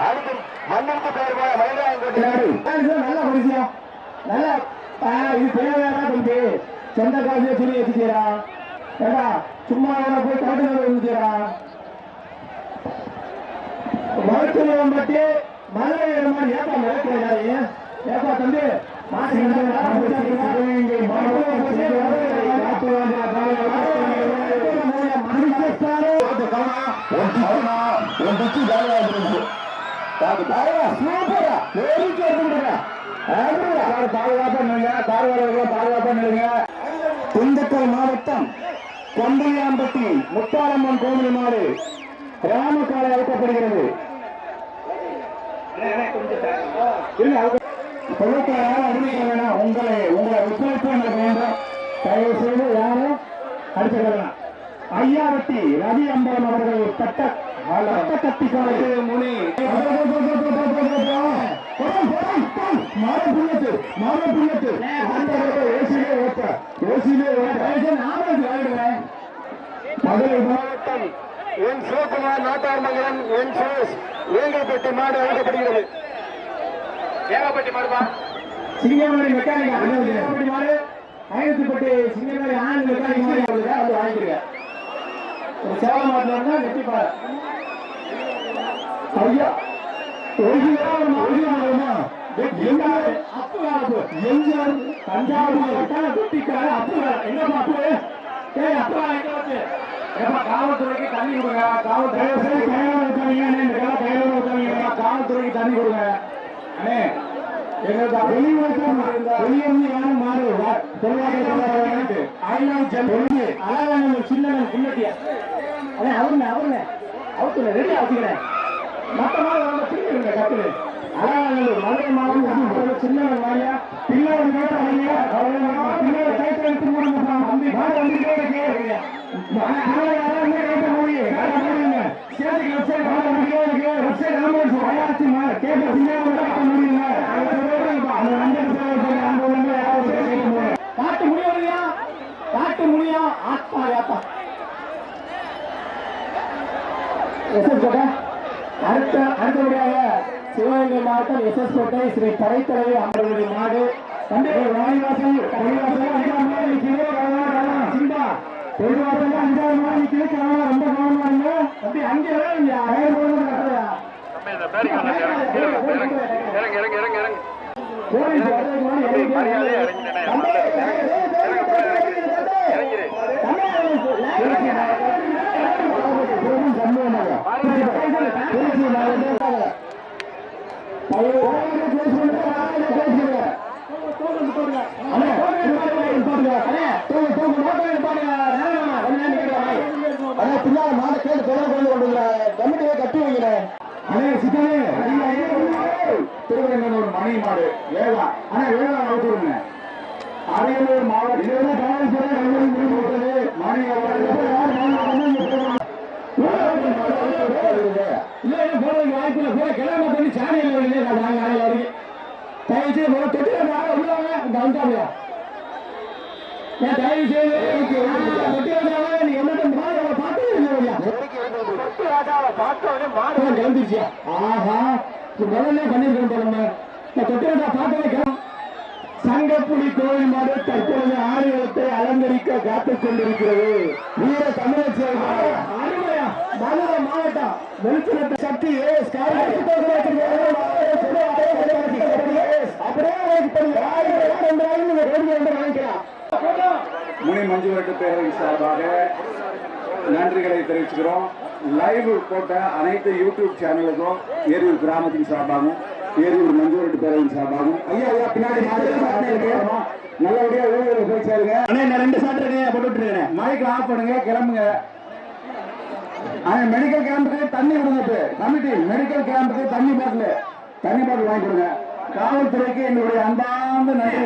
அடுத்து மண்ணிற்கு பேர் போல மயிலாயங்கோட்டை நல்லா பரிசியா நல்லா இது தேவையான தம்பி சொந்த காசியை துணி வச்சுக்கிறா ஏடா சும்மா போய் காட்டுல வச்சுக்கிறா மருத்துவம் பற்றி மதுரை ஏப்பா மிளக்கிறாரு ஏப்பா தம்பி திண்டுக்கல் மாவட்டம் கொண்டையாம்பட்டி முத்தாரம்மன் கோவில் மாடு ராமக்காலை அழைக்கப்படுகிறது. உங்களை ஒத்துழைப்பு எங்களுக்கு வேண்டும். தயவு செய்து யாரும் அடிச்சுக்கலாம். ஐயாவட்டி ரவி அம்பலம் அவர்கள் கட்டி காலத்து முனி மதுரை மாவட்டம் என் சிவகுமார் நாட்டார் மங்கலம் என் சுரேஷ் வேங்கல்பட்டி மாடு அழைக்கப்படுகிறது. ஏகப்பட்டி மாடுபா சிங்கமணி மெக்கானிக் மாடு ஆயிரத்திப்பட்டி சிங்கமணி ஆண் மெக்கானிக் மாடு அது வாங்கிக்கிறேன். ஒரு சேவை மாட்டில் இருந்தா வெட்டி பாரு ஐயா தஞ்சாவூர் மாவட்டம் வெட்டிக்கார அப்புகாரம் எங்கப்பா காவல்துறைக்கு தண்ணி கொடுங்க. காவல்துறைக்கு தண்ணி கொடுங்க. சின்ன புள்ளட்டியா அவருங்க அவத்துல ரெடி ஆச்சுக்கிறேன். மற்ற மாதிரி பிரிக்கிறேன் கட்டுரு அலங்காநல்லூர் மதுரை மாவட்டம் சின்ன வாரியா பிள்ளையோட பிள்ளையோட கைட்டு எடுத்து போடுங்க. தம்பி மாடு வந்துட்டே இருக்கு. காட்டு முடியா காட்டு முடியா ஆத்தா யாத்தா அடுத்தபடியாக சிவகங்கை மாவட்டம் எஸ்எஸ் கோட்டை ஸ்ரீ படைத்தலைவி அவர்களுடைய மாடு வாணிவாசல் சிந்தா பெருவாசல் 5வது மாடி கேட்கலாம். ரொம்ப கவனமா இருங்க. அப்படி அங்கே திருவண்ணூர் மணி மாடு வேளா வேளா அவுத்துருங்க. அரியலூர் மாவட்டம் மணி வாய்ப்புல போல கிளம்ப பண்ணி சாணியில் தயவு செய்து தொட்டியா தயவு செய்து நீ என்ன பார்த்து கிளம்பிச்சியா? ஆஹா முதல்ல பண்ணிருக்கேன். தொட்டியா பார்த்து சங்கப்புலி கோவில் மாடு தற்பொழுது ஆணையத்தை அலங்கரிக்க காத்துக் கொண்டிருக்கிறது. வீர தமிழக அருமையா மதுரை மாவட்டம் வெளிச்சலத்தை சக்தி முனி மஞ்சுவரட்டு பேரவை சார்பாக நன்றிகளை தெரிவிச்சுக்கிறோம். லைவ் போட்ட அனைத்து யூடியூப் சேனலுக்கும் ஏரியூர் கிராமத்தின் சார்பாகவும் ஏரியூர் மஞ்சுவரட்டு பேரவையின் சார்பாகவும் ஐயா பின்னாடி நல்லபடியா ஊழல் போய் சேருங்க. 2 சாட்டு போட்டு மைக் ஆஃப் பண்ணுங்க, கிளம்புங்க. மெடிக்கல் கேம்புக்கு தண்ணி கொடுங்க. கமிட்டி மெடிக்கல் கேம்புக்கு தண்ணி பாட்டில் வாங்கி கொடுங்க. காவல்துறைக்கு என்னுடைய அன்பார்ந்த நன்றி.